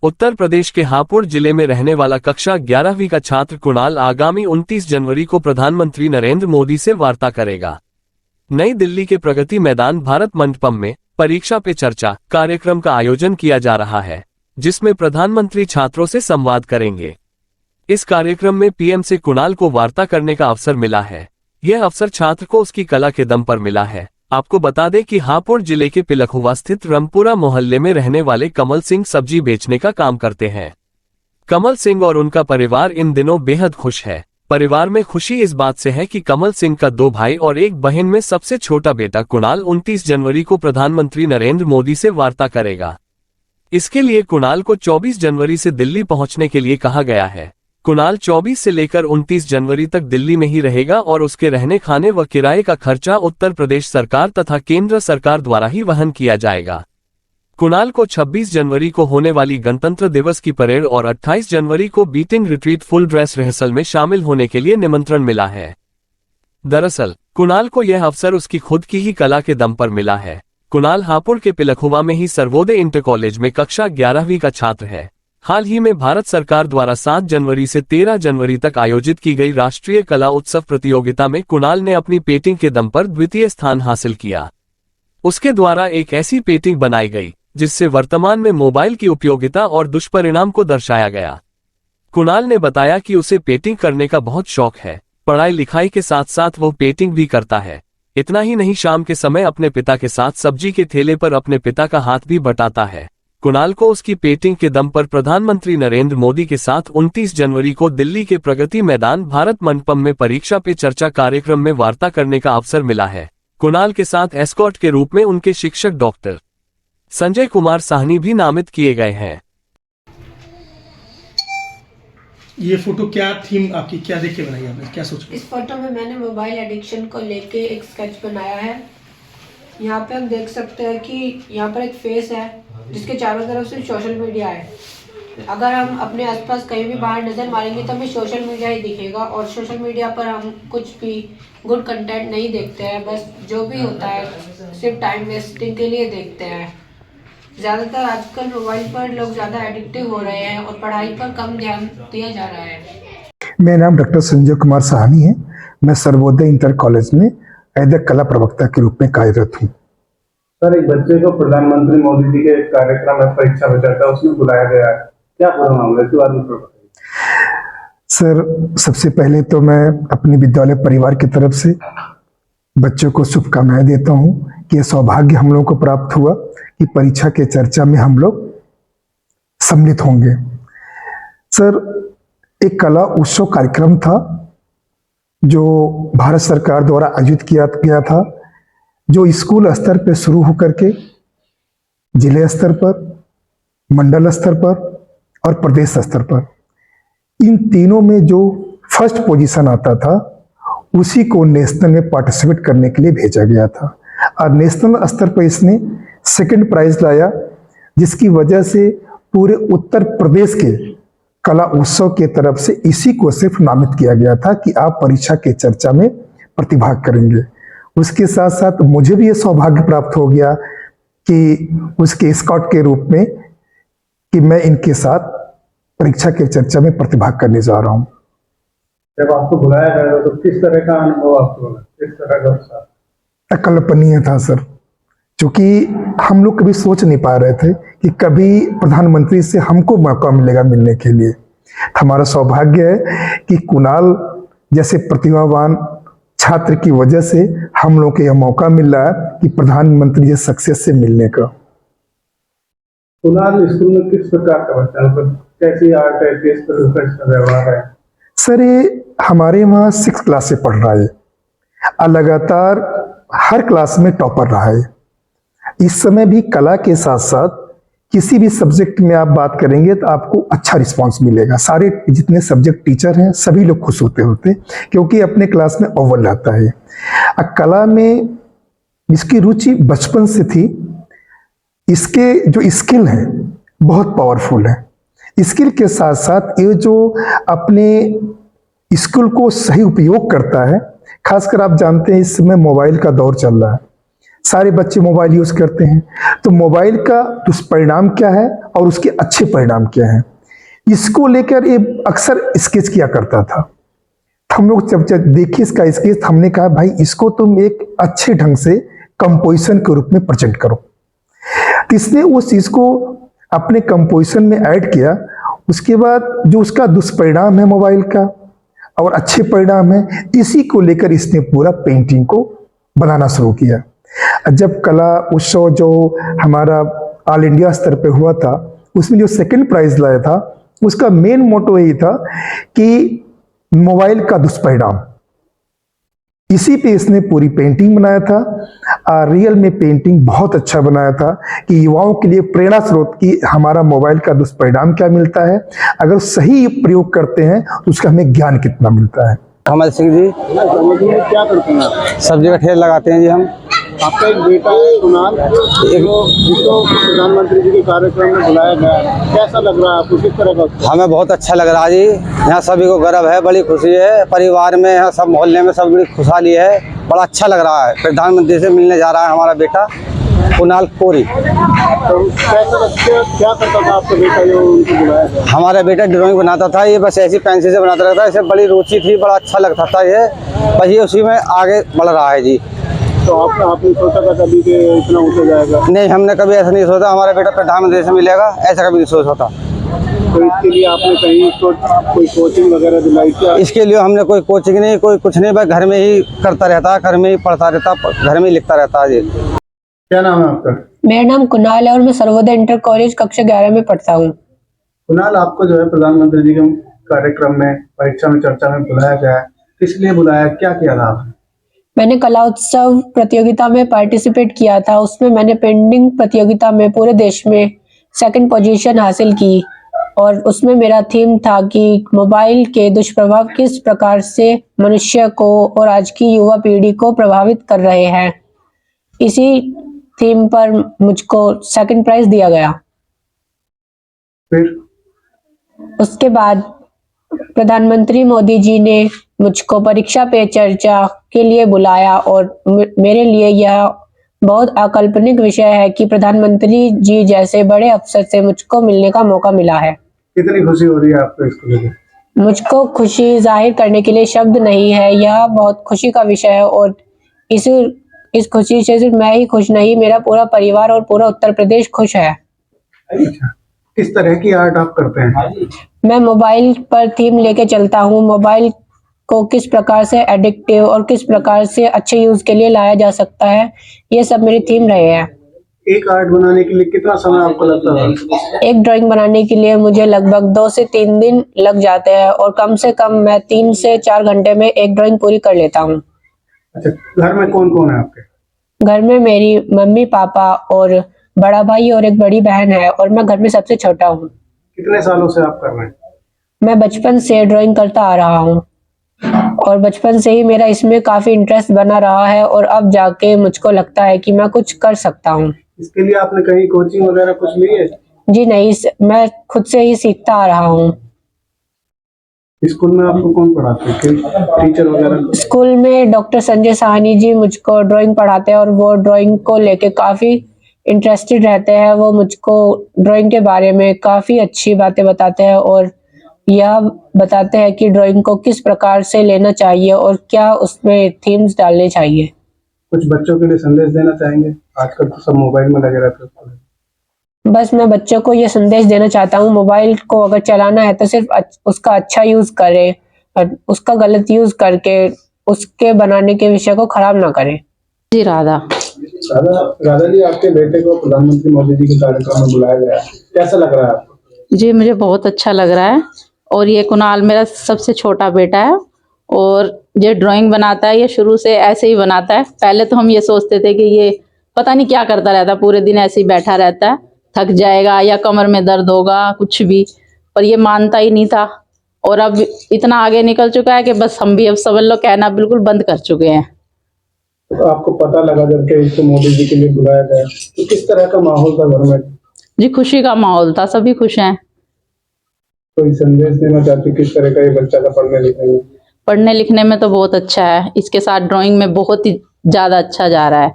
उत्तर प्रदेश के हापुड़ जिले में रहने वाला कक्षा 11वीं का छात्र कुणाल आगामी 29 जनवरी को प्रधानमंत्री नरेंद्र मोदी से वार्ता करेगा। नई दिल्ली के प्रगति मैदान भारत मंडपम में परीक्षा पे चर्चा कार्यक्रम का आयोजन किया जा रहा है, जिसमें प्रधानमंत्री छात्रों से संवाद करेंगे। इस कार्यक्रम में पीएम से कुणाल को वार्ता करने का अवसर मिला है। यह अवसर छात्र को उसकी कला के दम पर मिला है। आपको बता दें कि हापुड़ जिले के पिलखुवा स्थित रमपुरा मोहल्ले में रहने वाले कमल सिंह सब्जी बेचने का काम करते हैं। कमल सिंह और उनका परिवार इन दिनों बेहद खुश है। परिवार में खुशी इस बात से है कि कमल सिंह का 2 भाई और 1 बहन में सबसे छोटा बेटा कुणाल 29 जनवरी को प्रधानमंत्री नरेंद्र मोदी से वार्ता करेगा। इसके लिए कुणाल को 24 जनवरी से दिल्ली पहुंचने के लिए कहा गया है। कुणाल 24 से लेकर 29 जनवरी तक दिल्ली में ही रहेगा और उसके रहने खाने व किराए का खर्चा उत्तर प्रदेश सरकार तथा केंद्र सरकार द्वारा ही वहन किया जाएगा। कुणाल को 26 जनवरी को होने वाली गणतंत्र दिवस की परेड और 28 जनवरी को beating retreat full dress rehearsal में शामिल होने के लिए निमंत्रण मिला है। दरअसल कुणाल को यह अवसर उसकी खुद की ही कला के दम पर मिला है। कुणाल हापुड़ के पिलखुवा में ही सर्वोदय इंटर कॉलेज में कक्षा 11वीं का छात्र है। हाल ही में भारत सरकार द्वारा 7 जनवरी से 13 जनवरी तक आयोजित की गई राष्ट्रीय कला उत्सव प्रतियोगिता में कुणाल ने अपनी पेंटिंग के दम पर द्वितीय स्थान हासिल किया। उसके द्वारा एक ऐसी पेंटिंग बनाई गई जिससे वर्तमान में मोबाइल की उपयोगिता और दुष्परिणाम को दर्शाया गया। कुणाल ने बताया कि उसे पेंटिंग करने का बहुत शौक है। पढ़ाई लिखाई के साथ साथ वो पेंटिंग भी करता है। इतना ही नहीं, शाम के समय अपने पिता के साथ सब्जी के ठेले पर अपने पिता का हाथ भी बटाता है। कुणाल को उसकी पेंटिंग के दम पर प्रधानमंत्री नरेंद्र मोदी के साथ 29 जनवरी को दिल्ली के प्रगति मैदान भारत मंडपम में परीक्षा पे चर्चा कार्यक्रम में वार्ता करने का अवसर मिला है। कुणाल के साथ एस्कॉर्ट के रूप में उनके शिक्षक डॉक्टर संजय कुमार साहनी भी नामित किए गए हैं। ये फोटो क्या थीम आपकी, क्या देख के बनाई आपने, क्या सोच? इस फोटो में मैंने मोबाइल एडिक्शन को लेके एक स्केच बनाया है। यहाँ पे हम देख सकते हैं कि यहाँ पर एक फेस है जिसके चारों तरफ सिर्फ सोशल मीडिया है। अगर हम अपने आसपास कहीं भी बाहर नज़र मारेंगे तो हमें सोशल मीडिया ही दिखेगा, और सोशल मीडिया पर हम कुछ भी गुड कंटेंट नहीं देखते हैं। बस जो भी होता है सिर्फ टाइम वेस्टिंग के लिए देखते हैं। ज़्यादातर आजकल मोबाइल पर लोग ज़्यादा एडिक्टिव हो रहे हैं और पढ़ाई पर कम ध्यान दिया जा रहा है। मेरा नाम डॉक्टर संजय कुमार साहनी है। मैं सर्वोदय इंटर कॉलेज में एज ए कला प्रवक्ता के रूप में कार्यरत हूँ। सर, एक बच्चे को प्रधानमंत्री मोदी जी के कार्यक्रम में परीक्षा पे चर्चा उसमें बुलाया गया है, क्या पूरा मामला इसके बारे में बताइए। सर, सबसे पहले तो मैं अपने विद्यालय परिवार की तरफ से बच्चों को शुभकामनाएं देता हूं कि यह सौभाग्य हम लोगों को प्राप्त हुआ कि परीक्षा के चर्चा में हम लोग सम्मिलित होंगे। सर, एक कला उत्सव कार्यक्रम था जो भारत सरकार द्वारा आयोजित किया गया था, जो स्कूल स्तर पर शुरू होकर के जिले स्तर पर, मंडल स्तर पर और प्रदेश स्तर पर, इन तीनों में जो फर्स्ट पोजीशन आता था उसी को नेशनल में पार्टिसिपेट करने के लिए भेजा गया था। और नेशनल स्तर पर इसने सेकंड प्राइज लाया, जिसकी वजह से पूरे उत्तर प्रदेश के कला उत्सव के तरफ से इसी को सिर्फ नामित किया गया था कि आप परीक्षा के चर्चा में प्रतिभाग करेंगे। उसके साथ साथ मुझे भी ये सौभाग्य प्राप्त हो गया कि उसके स्काउट के रूप में कि मैं इनके साथ परीक्षा के चर्चा में प्रतिभाग करने जा रहा हूँ। जब आपको बुलाया गया तो किस तरह का अनुभव आपको लगा, किस तरह का उत्साह? अकल्पनीय था सर, क्योंकि हम लोग कभी सोच नहीं पा रहे थे कि कभी प्रधानमंत्री से हमको मौका मिलेगा मिलने के लिए। हमारा सौभाग्य है कि कुणाल जैसे प्रतिभावान छात्र की वजह से हम लोग को यह मौका मिल रहा है कि प्रधानमंत्री जी सक्सेस से मिलने का। कुणाल स्कूल में किस प्रकार का बच्चा, मतलब कैसी आर्ट है, किस तरह का व्यवहार है? सर, ये हमारे वहाँ 6 क्लास से पढ़ रहा है और लगातार हर क्लास में टॉपर रहा है। इस समय भी कला के साथ साथ किसी भी सब्जेक्ट में आप बात करेंगे तो आपको अच्छा रिस्पांस मिलेगा। सारे जितने सब्जेक्ट टीचर हैं सभी लोग खुश होते क्योंकि अपने क्लास में अव्वल रहता है। कला में इसकी रुचि बचपन से थी। इसके जो स्किल है बहुत पावरफुल है। स्किल के साथ साथ ये जो अपने स्किल को सही उपयोग करता है, खासकर आप जानते हैं इस समय मोबाइल का दौर चल रहा है, सारे बच्चे मोबाइल यूज करते हैं। तो मोबाइल का दुष्परिणाम क्या है और उसके अच्छे परिणाम क्या है, इसको लेकर ये अक्सर स्केच किया करता था। हम लोग जब देखे इसका स्केच, हमने कहा भाई इसको तुम एक अच्छे ढंग से कंपोजिशन के रूप में प्रेजेंट करो। तो इसने उस चीज को अपने कंपोजिशन में ऐड किया। उसके बाद जो उसका दुष्परिणाम है मोबाइल का और अच्छे परिणाम है, इसी को लेकर इसने पूरा पेंटिंग को बनाना शुरू किया। जब कला उत्सव जो हमारा ऑल इंडिया स्तर पे हुआ था, उसमें जो सेकंड प्राइज लाया था, उसका मेन मोटो यही था कि मोबाइल का दुष्परिणाम, इसी पे इसने पूरी पेंटिंग बनाया था। रियल में पेंटिंग बहुत अच्छा बनाया था कि युवाओं के लिए प्रेरणा स्रोत की हमारा मोबाइल का दुष्परिणाम क्या मिलता है, अगर सही प्रयोग करते हैं तो उसका हमें ज्ञान कितना मिलता है। कमल सिंह जी, क्या करते हैं? सब्जी का ठेला लगाते हैं जी हम। आपका एक बेटा है कुणाल, जिसको प्रधानमंत्री जी के कार्यक्रम में बुलाया गया है, कैसा लग रहा है आपको, किस तरह का? हमें बहुत अच्छा लग रहा है जी। यहाँ सभी को गर्व है, बड़ी खुशी है, परिवार में यहाँ सब मोहल्ले में सब बड़ी खुशहाली है, बड़ा अच्छा लग रहा है। प्रधानमंत्री से मिलने जा रहा है हमारा बेटा कुणाल कोरी। तो क्या करता था आपका बेटा जो उनको बुलाया गया? हमारा बेटा ड्राइंग बनाता था, ये बस ऐसी पेंसिल से बनाता रहता है, इसे बड़ी रुचि थी, बड़ा अच्छा लगता था ये, बस ये उसी में आगे बढ़ रहा है जी। तो आपने सोचा था कभी कि इतना ऊंचा जाएगा? नहीं, हमने कभी ऐसा नहीं सोचा हमारा बेटा प्रधानमंत्री से मिलेगा, ऐसा कभी नहीं सोचा था। तो इसके लिए आपने कहीं कोई कोचिंग वगैरह दिलाई क्या? इसके लिए हमने कोई कोचिंग नहीं, कोई कुछ नहीं, बस घर में ही करता रहता, घर में ही पढ़ता रहता, घर में ही लिखता रहता है जी। क्या नाम है आपका? मेरा नाम कुणाल है और मैं सर्वोदय इंटर कॉलेज कक्षा 11 में पढ़ता हूँ। कुणाल, आपको जो है प्रधानमंत्री जी के कार्यक्रम में परीक्षा में चर्चा में बुलाया गया है, किस लिए बुलाया, क्या किया था आपने? मैंने कला उत्सव प्रतियोगिता में पार्टिसिपेट किया था। उसमें मैंने पेंटिंग प्रतियोगिता में पूरे देश में सेकंड पोजीशन हासिल की और उसमें मेरा थीम था कि मोबाइल के दुष्प्रभाव किस प्रकार से मनुष्य को और आज की युवा पीढ़ी को प्रभावित कर रहे हैं। इसी थीम पर मुझको सेकंड प्राइज दिया गया। फिर उसके बाद प्रधानमंत्री मोदी जी ने मुझको परीक्षा पे चर्चा के लिए बुलाया और मेरे लिए यह बहुत अकाल्पनिक विषय है कि प्रधानमंत्री जी जैसे बड़े अफसर से मुझको मिलने का मौका मिला है। कितनी खुशी हो रही है आपको इसको लेकर? मुझको खुशी जाहिर करने के लिए शब्द नहीं है, यह बहुत खुशी का विषय है और इस खुशी से सिर्फ मैं ही खुश नहीं, मेरा पूरा परिवार और पूरा उत्तर प्रदेश खुश है। अच्छा, किस तरह की आर्ट आप करते हैं? मैं मोबाइल पर थीम लेके चलता हूँ, मोबाइल को किस प्रकार से एडिक्टिव और किस प्रकार से अच्छे यूज के लिए लाया जा सकता है, ये सब मेरी थीम रहे हैं। एक आर्ट बनाने के लिए कितना समय आपको लगता है? एक ड्राइंग बनाने के लिए मुझे लगभग 2 से 3 दिन लग जाते हैं और कम से कम मैं 3 से 4 घंटे में एक ड्राइंग पूरी कर लेता हूँ। अच्छा, घर में कौन कौन है आपके? घर में मेरी मम्मी पापा और बड़ा भाई और एक बड़ी बहन है और मैं घर में सबसे छोटा हूँ। कितने सालों से आप कर रहे हैं? मैं बचपन से ड्राइंग करता आ रहा हूँ और बचपन से ही मेरा इसमें काफी इंटरेस्ट बना रहा है और अब जाके मुझको लगता है कि मैं कुछ कर सकता हूँ। इसके लिए आपने कहीं कोचिंग वगैरह कुछ ली है? जी नहीं, मैं खुद से ही सीखता आ रहा हूँ। स्कूल में आपको कौन पढ़ाते हैं, टीचर वगैरह? स्कूल में डॉक्टर संजय साहनी जी मुझको ड्राइंग पढ़ाते हैं और वो ड्राइंग को लेके काफी इंटरेस्टेड रहते हैं। वो मुझको ड्राइंग के बारे में काफी अच्छी बातें बताते हैं और यह बताते हैं कि ड्राइंग को किस प्रकार से लेना चाहिए और क्या उसमें थीम्स डालने चाहिए। कुछ बच्चों के लिए संदेश देना चाहेंगे? आजकल तो सब मोबाइल में लगे रहते हैं। बस मैं बच्चों को ये संदेश देना चाहता हूँ, मोबाइल को अगर चलाना है तो सिर्फ उसका अच्छा यूज करें और उसका गलत यूज करके उसके बनाने के विषय को खराब ना करें। जी राधा जी, आपके बेटे को प्रधानमंत्री मोदी जी के कार्यक्रम में बुलाया गया, कैसा लग रहा है आपको? जी मुझे बहुत अच्छा लग रहा है और ये कुणाल मेरा सबसे छोटा बेटा है और ये ड्राइंग बनाता है, ये शुरू से ऐसे ही बनाता है। पहले तो हम ये सोचते थे कि ये पता नहीं क्या करता रहता, पूरे दिन ऐसे ही बैठा रहता है, थक जाएगा या कमर में दर्द होगा कुछ भी, पर ये मानता ही नहीं था और अब इतना आगे निकल चुका है कि बस हम भी अब समझ लो कहना बिल्कुल बंद कर चुके हैं। तो आपको पता लगा जब के इसको मोदी जी के लिए बुलाया गया, तो किस तरह का माहौल था घर में? जी खुशी का माहौल था, सभी खुश हैं। कोई संदेश देना चाहते किस तरह का ये बच्चा का पढ़ने लिखने में? पढ़ने लिखने में तो बहुत अच्छा है, इसके साथ ड्राइंग में बहुत ही ज्यादा अच्छा जा रहा है।